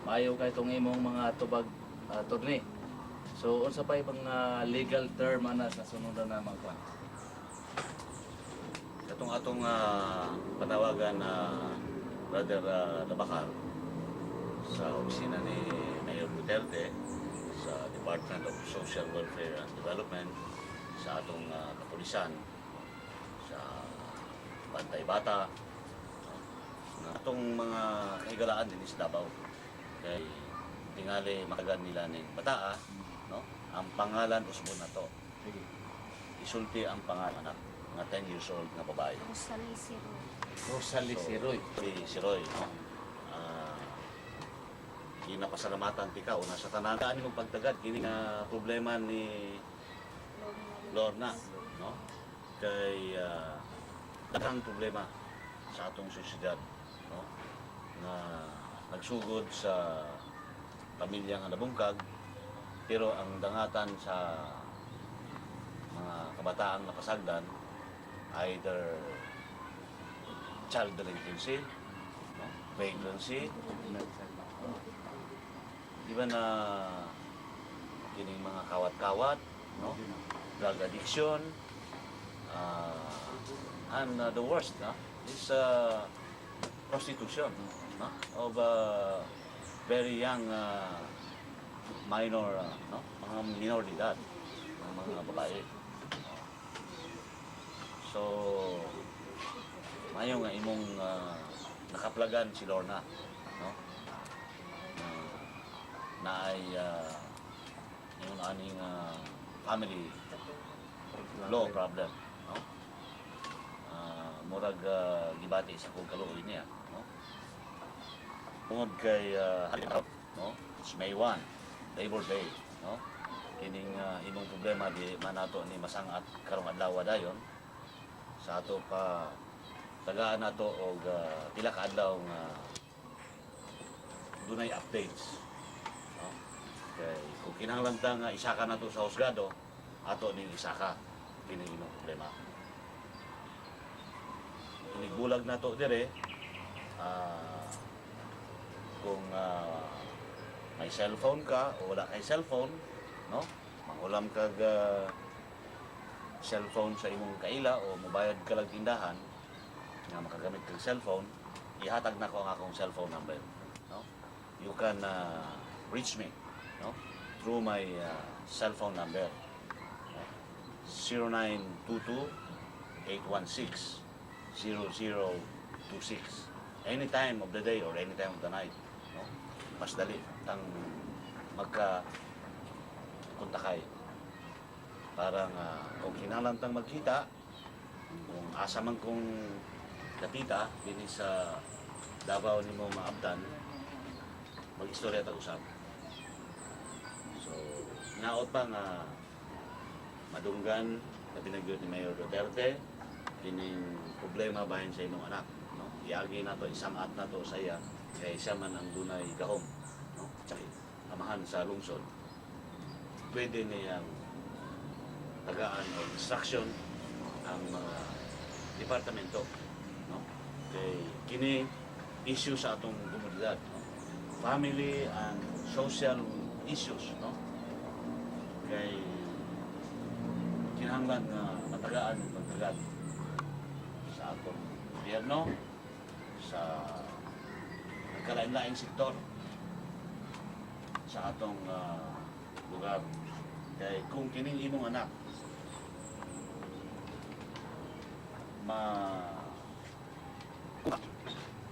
maayo kay itong imong mga tubag turni. So unsa pa ibang legal term ana sa sunod na mga kwan? Katong atong panawagan na Brother Labacar sa opisina ni Mayor Duterte sa Department of Social Welfare and Development, sa atong kapulisan, sa Bantay Bata, na atong mga kahigalaan din sa Davao. Kay tingali makagan nila ng bataa, no? Ang pangalan usbon na to. Sige. Isulti ang pangalan anak, mga 10 years old na babae. Rosalie Siroy. Rosalie Siroy. Si Roy, no? Ginapasalamatan ti ka una sa tanan ani mong pagtagad kini nga problema ni Lorna, no? Kay daghang problema sa atong sosyedad, no? Na nagsugod sa pamilya nga nabungkag, pero ang dangatan sa mga kabataang napasagdan either child delinquency, no? Vagrancy, di ba na kining mga kawat-kawat, no? Drug addiction, and the worst, no? Is prostitution, no? Of very young minor, no? Mga minor de edad, mga babae. So, mayo nga imong nakaplagan si Lorna, no? Na ay yung aning family law problem, no? Murag gibati sa kong kaluoy niya, no? Tungod kay no? It's May 1, Labor Day, no? Kining imong problema di manato ni masangat karong adlaw dayon sa ato pa tagaan nato og pila ka adlaw nga dunay updates, no? Kay kung kinahanglan ta nga isaka nato sa husgado, ato ning isaka kining imong problema. Inigbulag nato dire kung may cellphone ka o wala kay cellphone, no? Mangulam kag cellphone sa imong kaila o mobayad ka lang tindahan nga makagamit kag cellphone, ihatag na ko ang akong cellphone number, no? You can reach me, no? Through my cellphone number, 0922-816-0026, any time of the day or any time of the night, no? Mas dali ang magka-kontakay para nga kung kinahanglan tang magkita, kung asa man kung katita din sa Davao nimo maabdan, mag-istorya ta usab. So, naot pa nga madunggan na binagyod ni Mayor Duterte kining problema bahin sa imong anak, no? Iagi na to, isangat na to sa iya kay siya man ang dunay gahom, no? Tsaka amahan sa lungsod. Pwede niyang tagaan o instruction ang mga departamento, no? Kay kini issue sa atong komunidad, no? Family and social issues, no? Kay kinahanglan nga matagaan ang pagtagad sa atong gobyerno, sa nagkalain-laing sektor sa atong lugar. Kay kung kining imong anak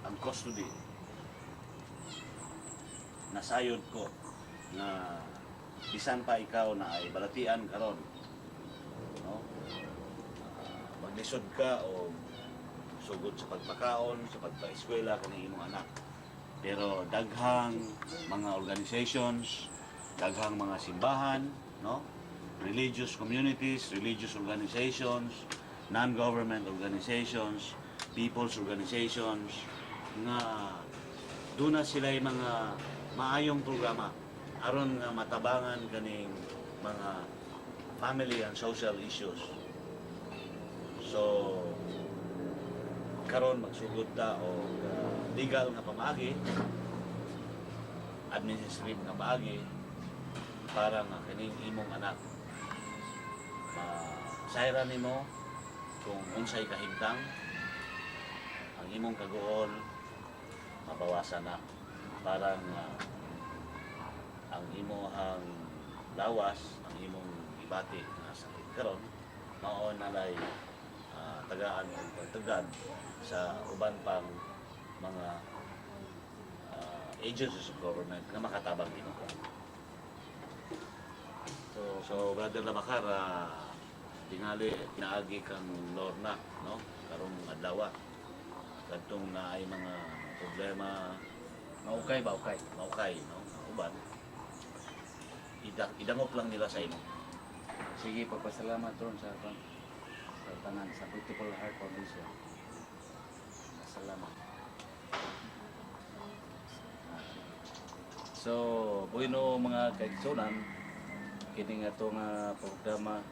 ang custody, nasayod ko na bisan pa ikaw na ay balatian karon, no? Maglisod ka o sugod sa pagpakaon, sa pagpa-eskwela kaning imong anak. Pero daghang mga organizations, daghang mga simbahan, no? Religious communities, religious organizations, non-government organizations, people's organizations, nga doon na sila yung mga maayong programa aron nga matabangan kaning mga family and social issues. So, karon magsugod ta o legal nga pamaagi administrative nga paagi para nga kining imong anak sayra nimo kung unsay kahimtang ang imong kagool mabawasan na para nga ang imong lawas ang imong ibati nga sakit karon mao nalay tagaan o pagtagad sa uban pang mga agencies of government na makatabang nimo. So Brother Lamakar, tingali pinaagi kang Lorna, no? Karong adlaw. Kadtong na ay mga problema Maukay ba, okay? maukay, no? Uban. Idangop lang nila sa imo. Sige, pagpasalamat ron sa tanan sa Beautiful Heart Foundation. Salamat. So, bueno mga kaigsunan, kini nga itong programa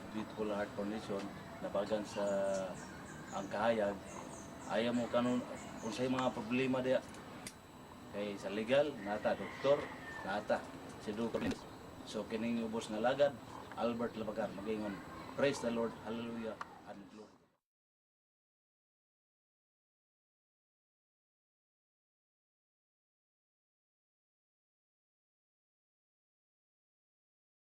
Beautiful Heart Foundation nabagan sa ang kahayag. Ayaw mo kanon unsay mga problema diya. Kay sa legal, nata doktor, nata si Dr. So kining ubos nga lagad, Albert Labagar magingon. Praise the Lord. Hallelujah.